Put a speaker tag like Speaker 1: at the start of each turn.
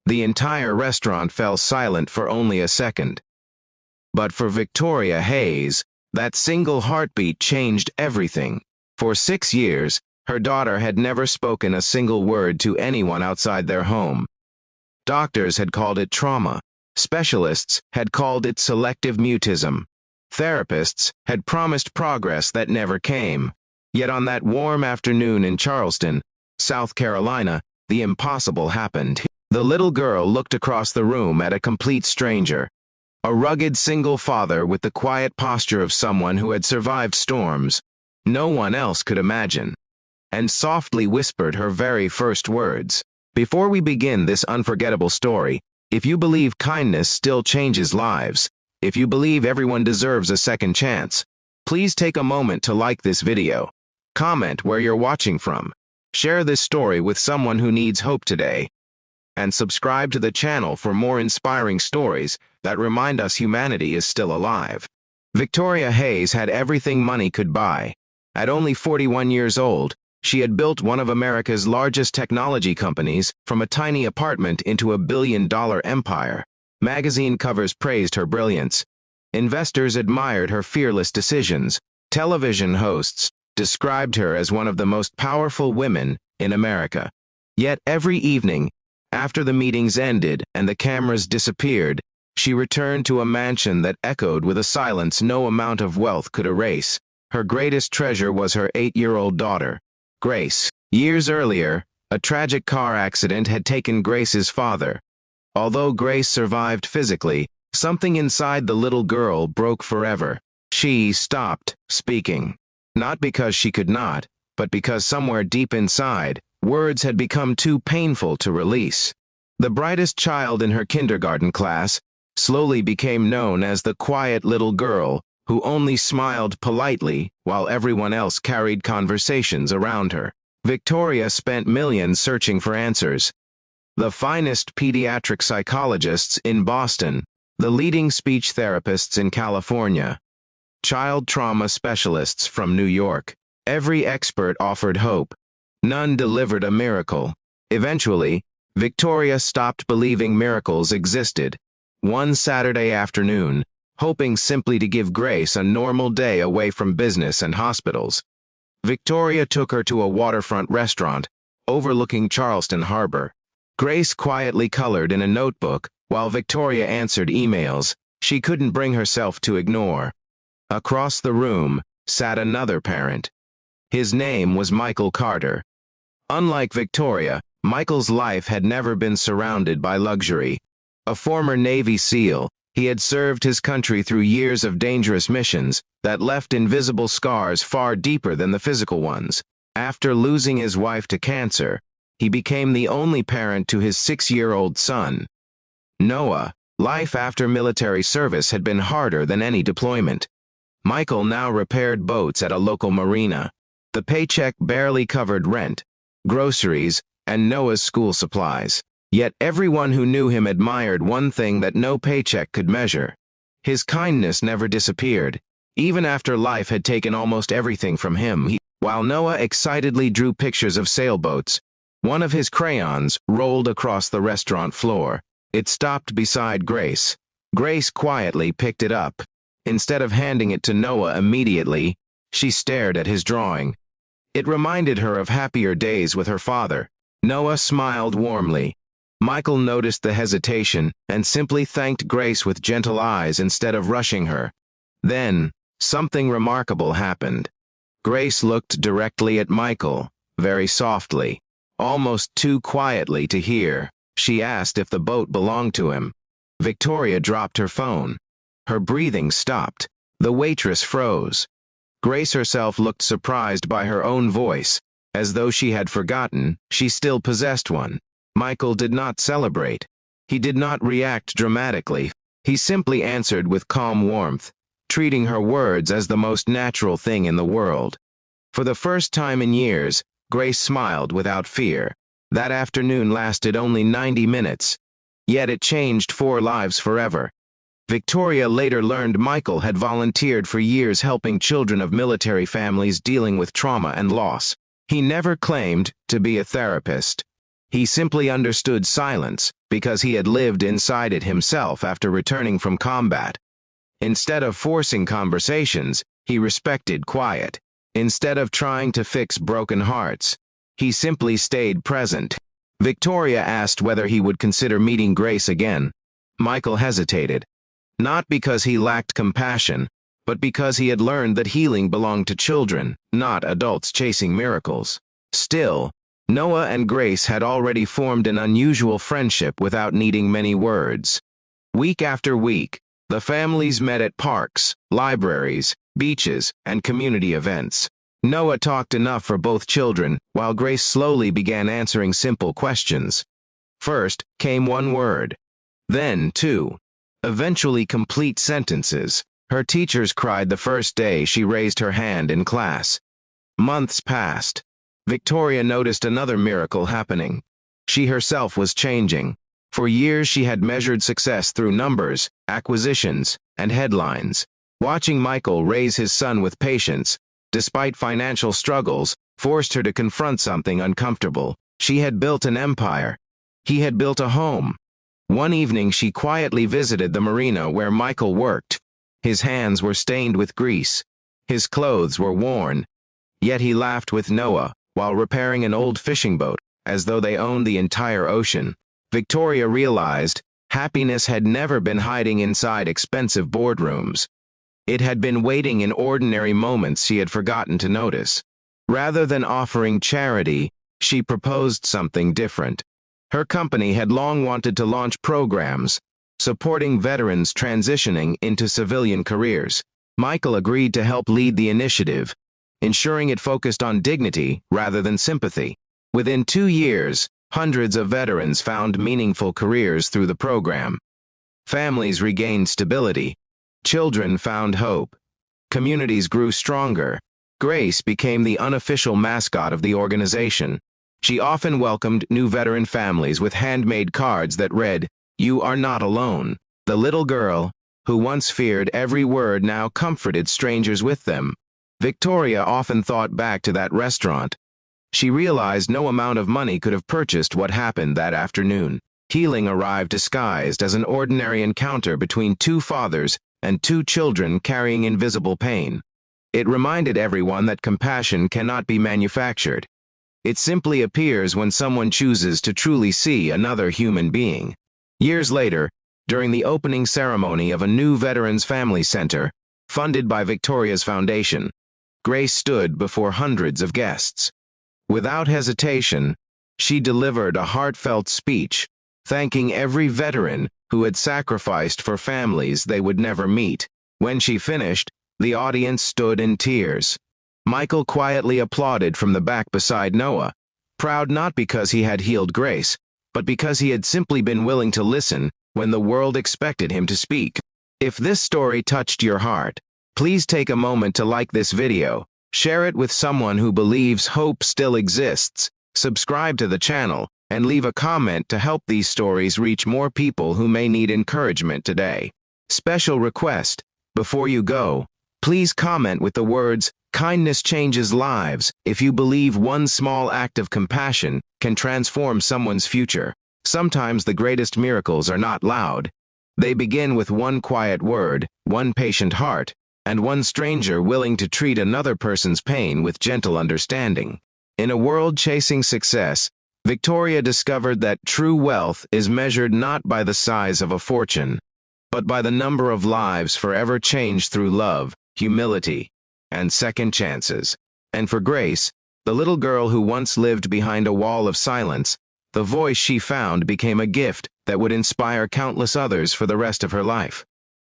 Speaker 1: The entire restaurant fell silent for only a second. But for Victoria Hayes, that single heartbeat changed everything. For 6 years, her daughter had never spoken a single word to anyone outside their home. Doctors had called it trauma. Specialists had called it selective mutism. Therapists had promised progress that never came. Yet on that warm afternoon in Charleston, South Carolina, the impossible happened. The little girl looked across the room at a complete stranger. A rugged single father with the quiet posture of someone who had survived storms no one else could imagine, and softly whispered her very first words. Before we begin this unforgettable story, if you believe kindness still changes lives, if you believe everyone deserves a second chance, please take a moment to like this video, comment where you're watching from, share this story with someone who needs hope today, and subscribe to the channel for more inspiring stories that remind us humanity is still alive. Victoria Hayes had everything money could buy. At only 41 years old, she had built one of America's largest technology companies from a tiny apartment into a billion-dollar empire. Magazine covers praised her brilliance. Investors admired her fearless decisions. Television hosts described her as one of the most powerful women in America. Yet every evening, after the meetings ended and the cameras disappeared, she returned to a mansion that echoed with a silence no amount of wealth could erase. Her greatest treasure was her 8-year-old daughter, Grace. Years earlier, a tragic car accident had taken Grace's father. Although Grace survived physically, something inside the little girl broke forever. She stopped speaking. Not because she could not, but because somewhere deep inside, words had become too painful to release. The brightest child in her kindergarten class slowly became known as the quiet little girl who only smiled politely while everyone else carried conversations around her. Victoria spent millions searching for answers. The finest pediatric psychologists in Boston, the leading speech therapists in California, child trauma specialists from New York. Every expert offered hope. None delivered a miracle. Eventually, Victoria stopped believing miracles existed. One Saturday afternoon, hoping simply to give Grace a normal day away from business and hospitals, Victoria took her to a waterfront restaurant overlooking Charleston Harbor. Grace quietly colored in a notebook while Victoria answered emails she couldn't bring herself to ignore. Across the room sat another parent. His name was Michael Carter. Unlike Victoria, Michael's life had never been surrounded by luxury. A former Navy SEAL, he had served his country through years of dangerous missions that left invisible scars far deeper than the physical ones. After losing his wife to cancer, he became the only parent to his 6-year-old son, Noah. Life after military service had been harder than any deployment. Michael now repaired boats at a local marina. The paycheck barely covered rent, groceries, and Noah's school supplies. Yet everyone who knew him admired one thing that no paycheck could measure. His kindness never disappeared, even after life had taken almost everything from him. While Noah excitedly drew pictures of sailboats, one of his crayons rolled across the restaurant floor. It stopped beside Grace. Grace quietly picked it up. Instead of handing it to Noah immediately, she stared at his drawing. It reminded her of happier days with her father. Noah smiled warmly. Michael noticed the hesitation and simply thanked Grace with gentle eyes instead of rushing her. Then, something remarkable happened. Grace looked directly at Michael, very softly, almost too quietly to hear. She asked if the boat belonged to him. Victoria dropped her phone. Her breathing stopped. The waitress froze. Grace herself looked surprised by her own voice, as though she had forgotten she still possessed one. Michael did not celebrate. He did not react dramatically. He simply answered with calm warmth, treating her words as the most natural thing in the world. For the first time in years, Grace smiled without fear. That afternoon lasted only 90 minutes. Yet it changed 4 lives forever. Victoria later learned Michael had volunteered for years helping children of military families dealing with trauma and loss. He never claimed to be a therapist. He simply understood silence because he had lived inside it himself after returning from combat. Instead of forcing conversations, he respected quiet. Instead of trying to fix broken hearts, he simply stayed present. Victoria asked whether he would consider meeting Grace again. Michael hesitated, not because he lacked compassion, but because he had learned that healing belonged to children, not adults chasing miracles. Still, Noah and Grace had already formed an unusual friendship without needing many words. Week after week, the families met at parks, libraries, beaches, and community events. Noah talked enough for both children, while Grace slowly began answering simple questions. First came one word, then two, eventually complete sentences. Her teachers cried the first day she raised her hand in class. Months passed. Victoria noticed another miracle happening. She herself was changing. For years she had measured success through numbers, acquisitions, and headlines. Watching Michael raise his son with patience, despite financial struggles, forced her to confront something uncomfortable. She had built an empire. He had built a home. One evening she quietly visited the marina where Michael worked. His hands were stained with grease. His clothes were worn. Yet he laughed with Noah while repairing an old fishing boat, as though they owned the entire ocean. Victoria realized happiness had never been hiding inside expensive boardrooms. It had been waiting in ordinary moments she had forgotten to notice. Rather than offering charity, she proposed something different. Her company had long wanted to launch programs supporting veterans transitioning into civilian careers. Michael agreed to help lead the initiative, ensuring it focused on dignity rather than sympathy. Within 2 years, hundreds of veterans found meaningful careers through the program. Families regained stability. Children found hope. Communities grew stronger. Grace became the unofficial mascot of the organization. She often welcomed new veteran families with handmade cards that read, "You are not alone." The little girl, who once feared every word, now comforted strangers with them. Victoria often thought back to that restaurant. She realized no amount of money could have purchased what happened that afternoon. Healing arrived disguised as an ordinary encounter between two fathers and two children carrying invisible pain. It reminded everyone that compassion cannot be manufactured. It simply appears when someone chooses to truly see another human being. Years later, during the opening ceremony of a new Veterans Family Center, funded by Victoria's Foundation, Grace stood before hundreds of guests. Without hesitation, she delivered a heartfelt speech, thanking every veteran who had sacrificed for families they would never meet. When she finished, the audience stood in tears. Michael quietly applauded from the back beside Noah, proud not because he had healed Grace, but because he had simply been willing to listen when the world expected him to speak. If this story touched your heart, please take a moment to like this video, share it with someone who believes hope still exists, subscribe to the channel, and leave a comment to help these stories reach more people who may need encouragement today. Special request: before you go, please comment with the words, "Kindness changes lives," if you believe one small act of compassion can transform someone's future. Sometimes the greatest miracles are not loud. They begin with one quiet word, one patient heart, and one stranger willing to treat another person's pain with gentle understanding. In a world chasing success, Victoria discovered that true wealth is measured not by the size of a fortune, but by the number of lives forever changed through love, humility, and second chances. And for Grace, the little girl who once lived behind a wall of silence, the voice she found became a gift that would inspire countless others for the rest of her life.